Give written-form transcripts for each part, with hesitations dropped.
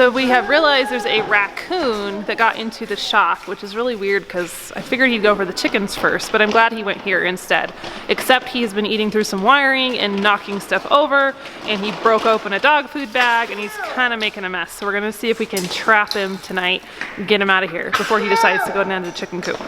So we have realized there's a raccoon that got into the shop, which is really weird because I figured he'd go for the chickens first, but I'm glad he went here instead. Except he's been eating through some wiring and knocking stuff over, and he broke open a dog food bag, and he's kind of making a mess. So we're gonna see if we can trap him tonight and get him out of here before he decides to go down to the chicken coop.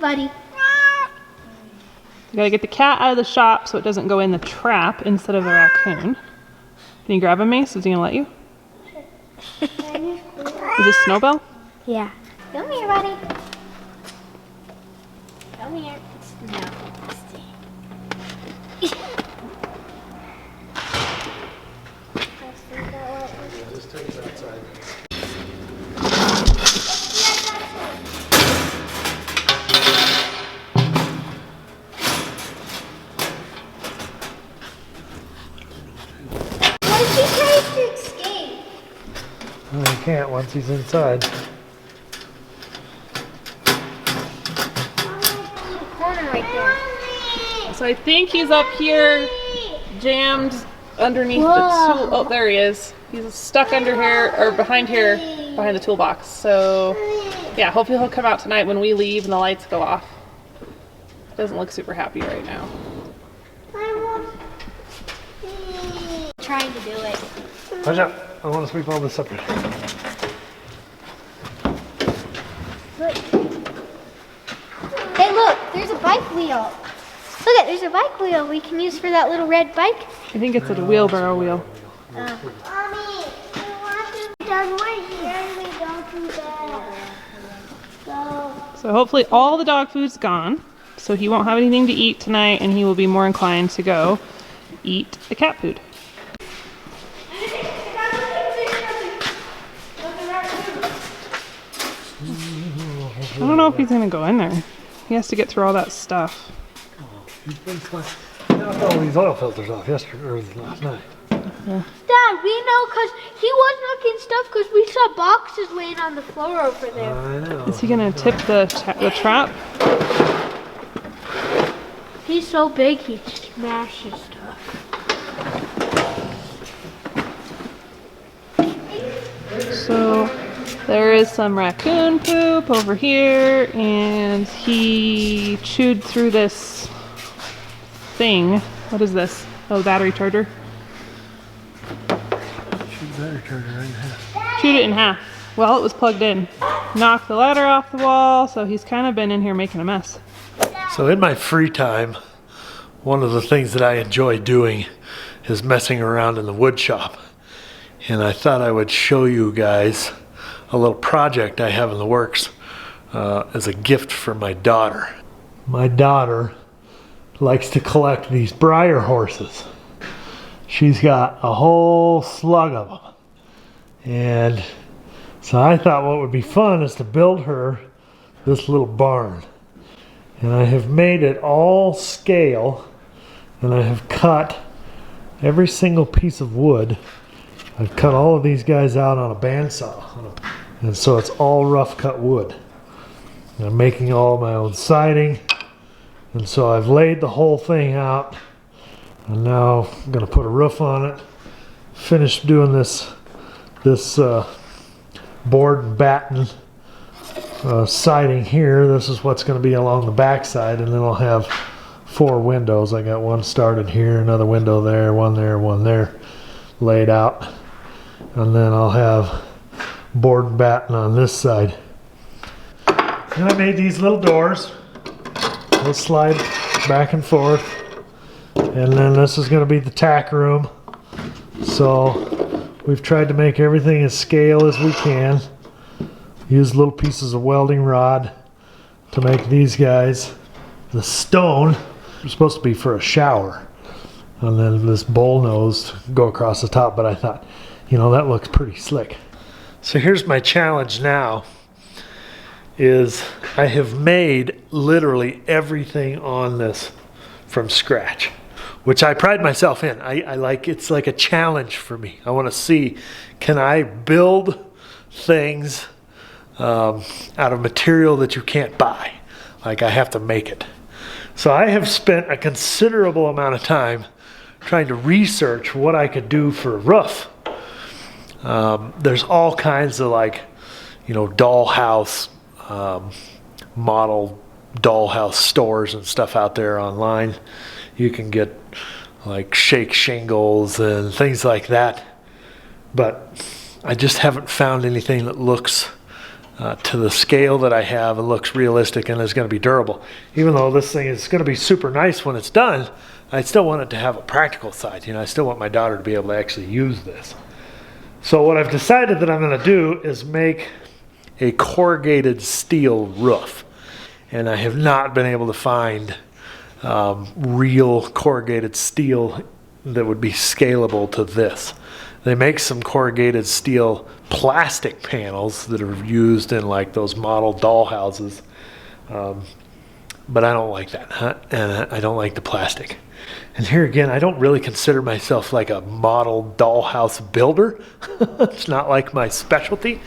Buddy. You gotta get the cat out of the shop so it doesn't go in the trap instead of the raccoon. Can you grab him, Mace? Is he gonna let you? Sure. Is this Snowbell? Yeah. Come here, buddy. Come here. No. Just take it outside. Well, he can't once he's inside. Corner right there. So I think he's up here, jammed underneath the tool. Oh, there he is. He's stuck under here, or behind here, behind the toolbox. So, yeah, hopefully he'll come out tonight when we leave and the lights go off. Doesn't look super happy right now. Trying to do it. Watch out. I want to sweep all this up here. Look. Hey, look. There's a bike wheel. Look at, there's a bike wheel we can use for that little red bike. I think it's a wheelbarrow wheel. Mommy, we want to be done right here. We don't do that. So hopefully all the dog food's gone, so he won't have anything to eat tonight, and he will be more inclined to go eat the cat food. I don't know if he's gonna go in there. He has to get through all that stuff. Oh, he's been fine. I knocked all these oil filters off yesterday or last night. Dad, we know because he was knocking stuff because we saw boxes laying on the floor over there. I know. Is he gonna tip the trap? He's so big he smashes stuff. So there is some raccoon poop over here, and he chewed through this thing. What is this? Oh, battery charger. Shoot the battery charger right in half. Chewed it in half. Well, it was plugged in. Knocked the ladder off the wall, so he's kind of been in here making a mess. So in my free time, one of the things that I enjoy doing is messing around in the wood shop. And I thought I would show you guys a little project I have in the works as a gift for my daughter. My daughter likes to collect these Breyer horses. She's got a whole slug of them. And so I thought what would be fun is to build her this little barn. And I have made it all scale, and I have cut every single piece of wood. I've cut all of these guys out on a bandsaw, and so it's all rough cut wood. And I'm making all my own siding, and so I've laid the whole thing out, and now I'm going to put a roof on it. Finished doing this board and batten siding here. This is what's going to be along the back side, and then I'll have 4 windows. I got one started here, another window there, one there laid out, and then I'll have board and batten on this side. And I made these little doors. They'll slide back and forth, and then this is going to be the tack room. So we've tried to make everything as scale as we can. Use little pieces of welding rod to make these guys. The stone was supposed to be for a shower, and then this bowl nose go across the top, but I thought, you know, that looks pretty slick. So here's my challenge now, is I have made literally everything on this from scratch, which I pride myself in. I like, it's like a challenge for me. I want to see, can I build things out of material that you can't buy? Like, I have to make it. So I have spent a considerable amount of time trying to research what I could do for a roof. There's all kinds of, like, you know, dollhouse, model dollhouse stores and stuff out there online. You can get like shake shingles and things like that, but I just haven't found anything that looks to the scale that I have and looks realistic and is going to be durable. Even though this thing is going to be super nice when it's done, I still want it to have a practical side. You know, I still want my daughter to be able to actually use this. So what I've decided that I'm going to do is make a corrugated steel roof. And I have not been able to find real corrugated steel that would be scalable to this. They make some corrugated steel plastic panels that are used in like those model dollhouses, but I don't like that, and I don't like the plastic. And here again, I don't really consider myself like a model dollhouse builder. It's not like my specialty.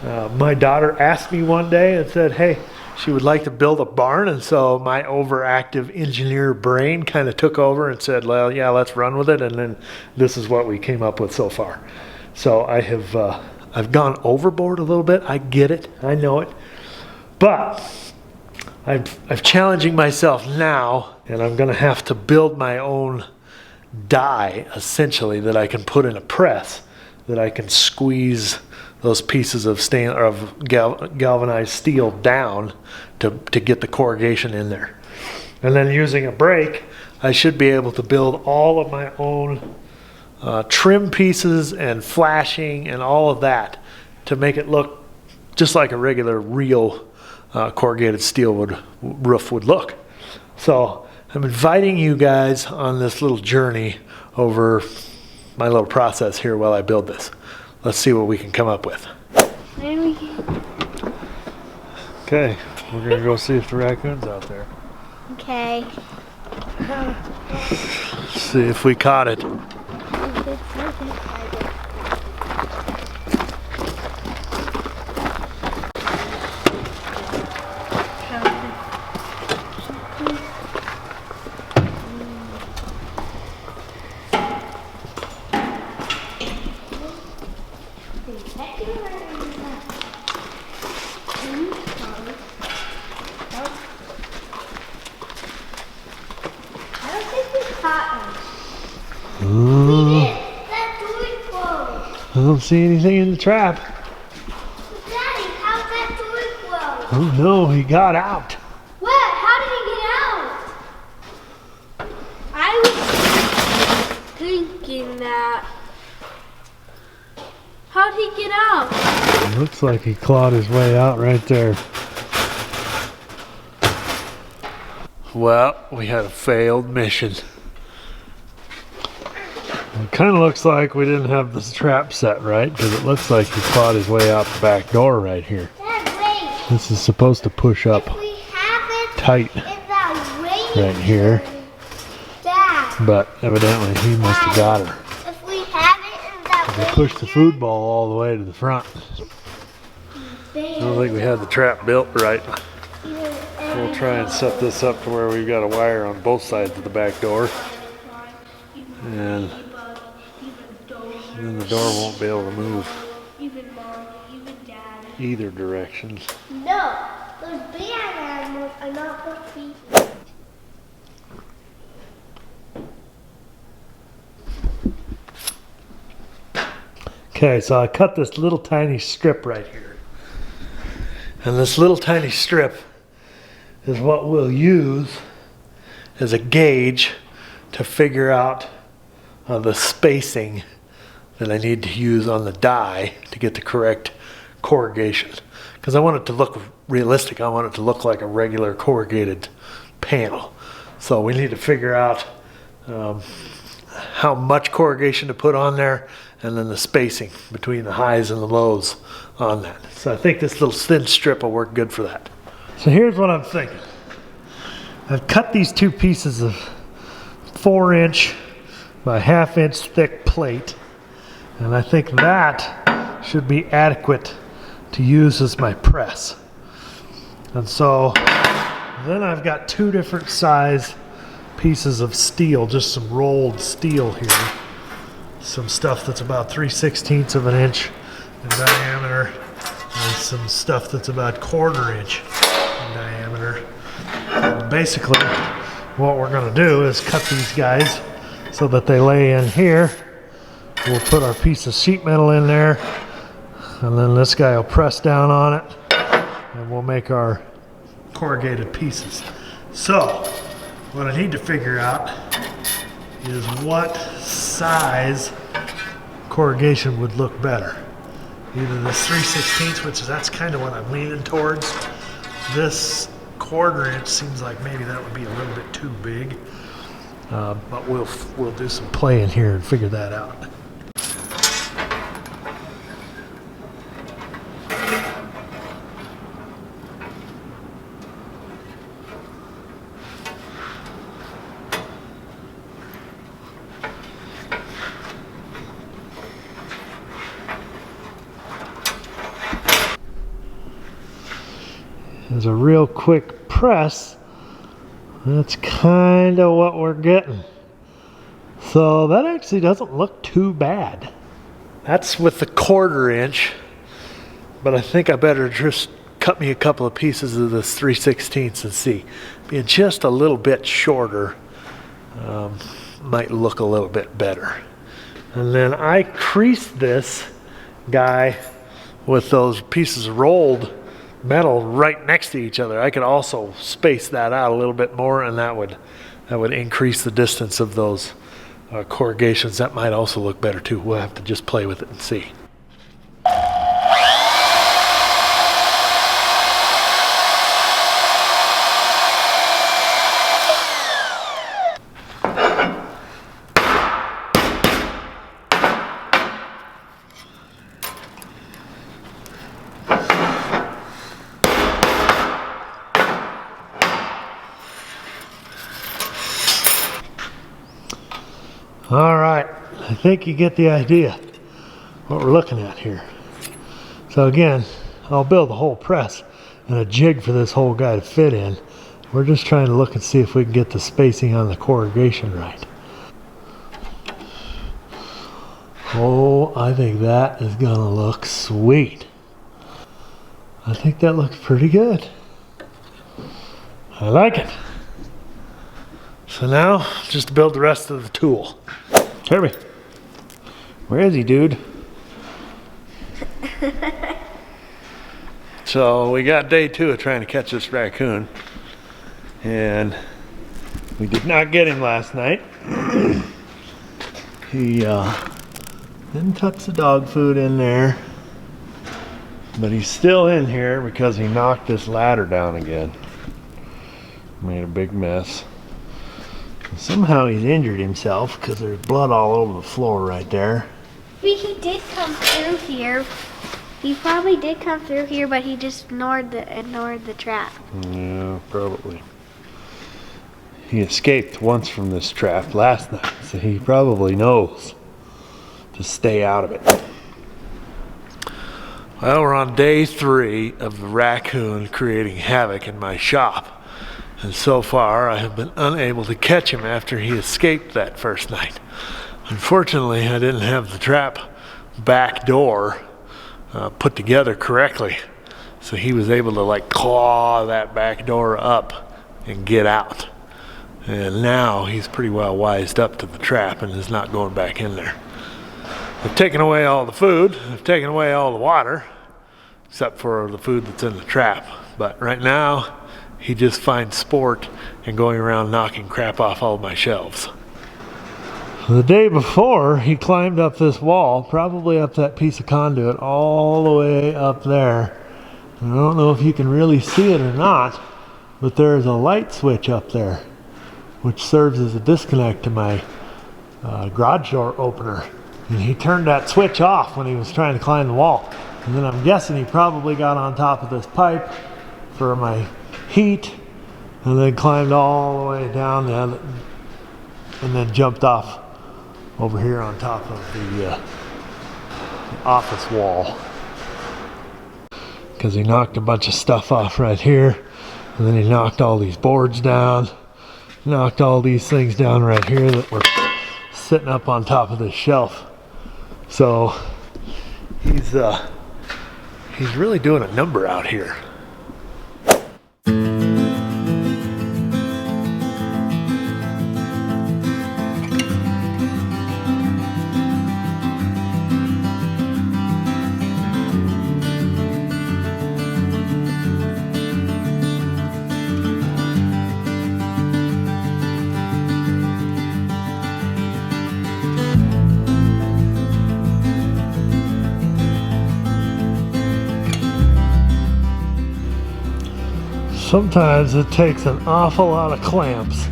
My daughter asked me one day and said, hey, she would like to build a barn, and so my overactive engineer brain kind of took over and said, well, yeah, let's run with it, and then this is what we came up with so far. So I have I've gone overboard a little bit. I get it. I know it. But I'm challenging myself now, and I'm going to have to build my own die, essentially, that I can put in a press, that I can squeeze those pieces of galvanized steel down to get the corrugation in there. And then using a brake, I should be able to build all of my own trim pieces and flashing and all of that to make it look just like a regular real corrugated steel roof would look. So I'm inviting you guys on this little journey over my little process here while I build this. Let's see what we can come up with. Okay, we're gonna go see if the raccoon's out there. Okay. See if we caught it. I don't see anything in the trap. Daddy, how's that door closed? Oh no, he got out. What? How did he get out? I was thinking that. How'd he get out? It looks like he clawed his way out right there. Well, we had a failed mission. It kind of looks like we didn't have this trap set right, because it looks like he clawed his way out the back door right here. Dad, wait. This is supposed to push up If we have it tight in that range, right here, Dad, but evidently he must have got her. if we have it in that They range, pushed the food ball all the way to the front. I don't think we had the trap built right. We'll try and set this up to where we've got a wire on both sides of the back door. And then the door won't be able to move either direction. No, those big animals are not supposed to be. Okay, so I cut this little tiny strip right here. And this little tiny strip is what we'll use as a gauge to figure out the spacing that I need to use on the die to get the correct corrugation. because I want it to look realistic. I want it to look like a regular corrugated panel. So we need to figure out how much corrugation to put on there, and then the spacing between the highs and the lows on that. So I think this little thin strip will work good for that. So here's what I'm thinking. I've cut these two pieces of 4-inch by 1/2 inch thick plate, and I think that should be adequate to use as my press. And so then I've got 2 different size pieces of steel, just some rolled steel here. Some stuff that's about 3/16 of an inch in diameter, and some stuff that's about 1/4 inch in diameter. And basically, what we're going to do is cut these guys so that they lay in here. We'll put our piece of sheet metal in there, and then this guy will press down on it, and we'll make our corrugated pieces. So, what I need to figure out is what size corrugation would look better. Either this 3/16, which is that's kind of what I'm leaning towards. This 1/4 inch seems like maybe that would be a little bit too big, but we'll do some play in here and figure that out. As a real quick press, that's kind of what we're getting. So that actually doesn't look too bad. That's with the 1/4 inch, but I think I better just cut me a couple of pieces of this 3/16 and see. Being just a little bit shorter might look a little bit better. And then I creased this guy with those pieces of rolled metal right next to each other. I could also space that out a little bit more, and that would increase the distance of those corrugations. That might also look better too. We'll have to just play with it and see. All right, I think you get the idea what we're looking at here. So again, I'll build the whole press and a jig for this whole guy to fit in. We're just trying to look and see if we can get the spacing on the corrugation right. Oh, I think that is gonna look sweet. I think that looks pretty good. I like it. So now, just to build the rest of the tool. Kirby, where is he, dude? So we got day 2 of trying to catch this raccoon, and we did not get him last night. He didn't touch the dog food in there, but he's still in here because he knocked this ladder down again. Made a big mess. Somehow he's injured himself because there's blood all over the floor right there. He did come through here. He probably did come through here, but he just ignored the trap. Yeah, probably. He escaped once from this trap last night, so he probably knows to stay out of it. Well, we're on day 3 of the raccoon creating havoc in my shop. And so far, I have been unable to catch him after he escaped that first night. Unfortunately, I didn't have the trap back door put together correctly. So he was able to like claw that back door up and get out. And now he's pretty well wised up to the trap and is not going back in there. I've taken away all the food, I've taken away all the water, except for the food that's in the trap. But right now, he just finds sport in going around knocking crap off all of my shelves. The day before, he climbed up this wall, probably up that piece of conduit all the way up there, I don't know if you can really see it or not, but there's a light switch up there, which serves as a disconnect to my garage door opener. And he turned that switch off when he was trying to climb the wall. And then I'm guessing he probably got on top of this pipe for my heat, and then climbed all the way down and then jumped off over here on top of the office wall. Because he knocked a bunch of stuff off right here, and then he knocked all these boards down, knocked all these things down right here that were sitting up on top of this shelf. So he's really doing a number out here. Sometimes it takes an awful lot of clamps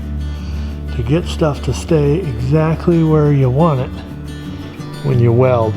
to get stuff to stay exactly where you want it when you weld.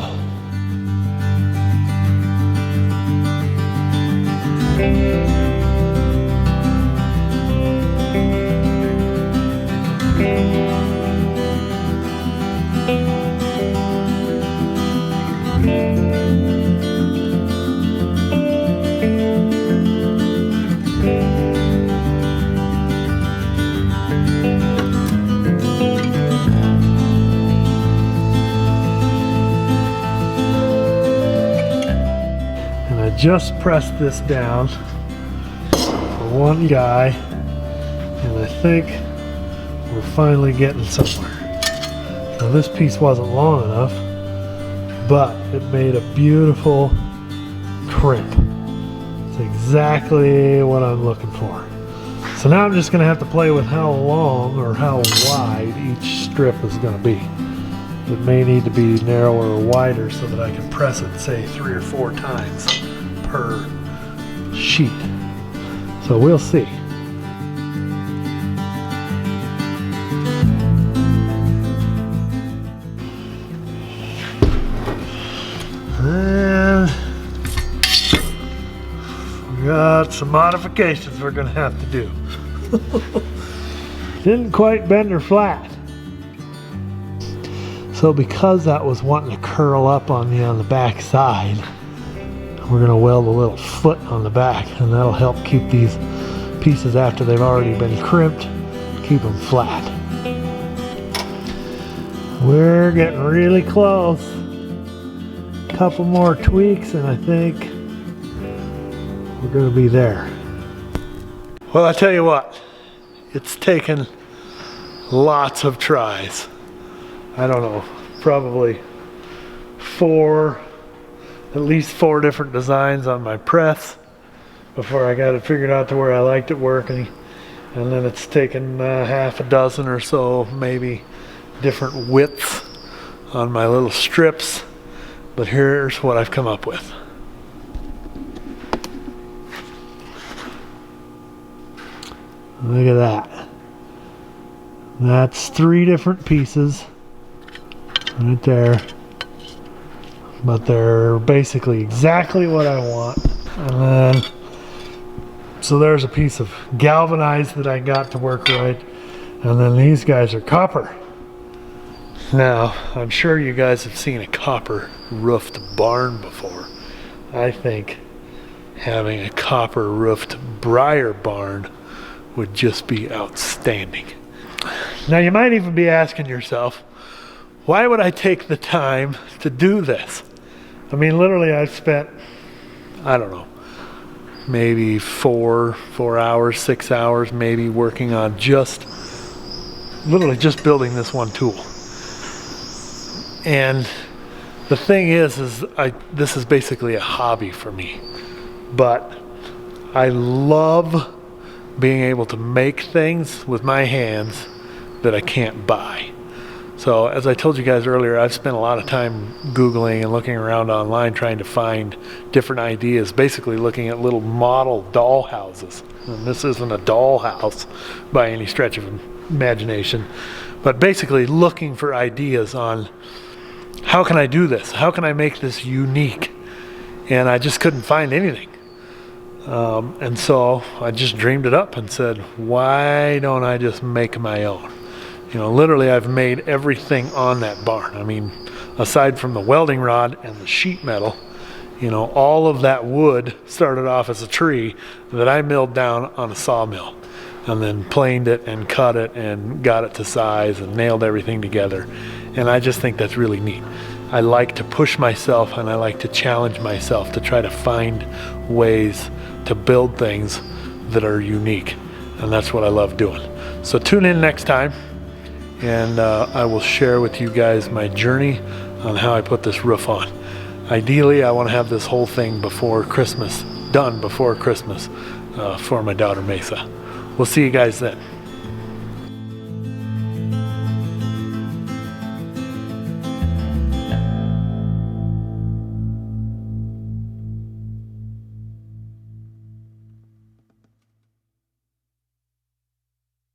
Just pressed this down for one guy, and I think we're finally getting somewhere. Now this piece wasn't long enough, but it made a beautiful crimp. It's exactly what I'm looking for. So now I'm just going to have to play with how long or how wide each strip is going to be. It may need to be narrower or wider so that I can press it, say, 3 or 4 times per sheet. So we'll see. And we got some modifications we're going to have to do. Didn't quite bend her flat. So because that was wanting to curl up on me on the back side, we're going to weld a little foot on the back, and that'll help keep these pieces, after they've already been crimped, keep them flat. We're getting really close. A couple more tweaks and I think we're going to be there. Well, I tell you what, it's taken lots of tries. I don't know, probably at least four different designs on my press before I got it figured out to where I liked it working. And then it's taken half a dozen or so, maybe, different widths on my little strips. But here's what I've come up with. Look at that. That's 3 different pieces right there. But they're basically exactly what I want. And then, so there's a piece of galvanized that I got to work right. And then these guys are copper. Now, I'm sure you guys have seen a copper roofed barn before. I think having a copper roofed briar barn would just be outstanding. Now, you might even be asking yourself, why would I take the time to do this? I mean, literally I've spent, I don't know, maybe 4 hours, 6 hours maybe working on literally just building this one tool. And the thing is this is basically a hobby for me. But I love being able to make things with my hands that I can't buy. So as I told you guys earlier, I've spent a lot of time Googling and looking around online trying to find different ideas, basically looking at little model doll houses. And this isn't a doll house by any stretch of imagination, but basically looking for ideas on how can I do this? How can I make this unique? And I just couldn't find anything. And so I just dreamed it up and said, why don't I just make my own? You know, literally I've made everything on that barn. I mean, aside from the welding rod and the sheet metal, you know, all of that wood started off as a tree that I milled down on a sawmill and then planed it and cut it and got it to size and nailed everything together. And I just think that's really neat. I like to push myself and I like to challenge myself to try to find ways to build things that are unique. And that's what I love doing. So tune in next time. And I will share with you guys my journey on how I put this roof on. Ideally, I want to have this whole thing before Christmas, done before Christmas for my daughter Mesa. We'll see you guys then.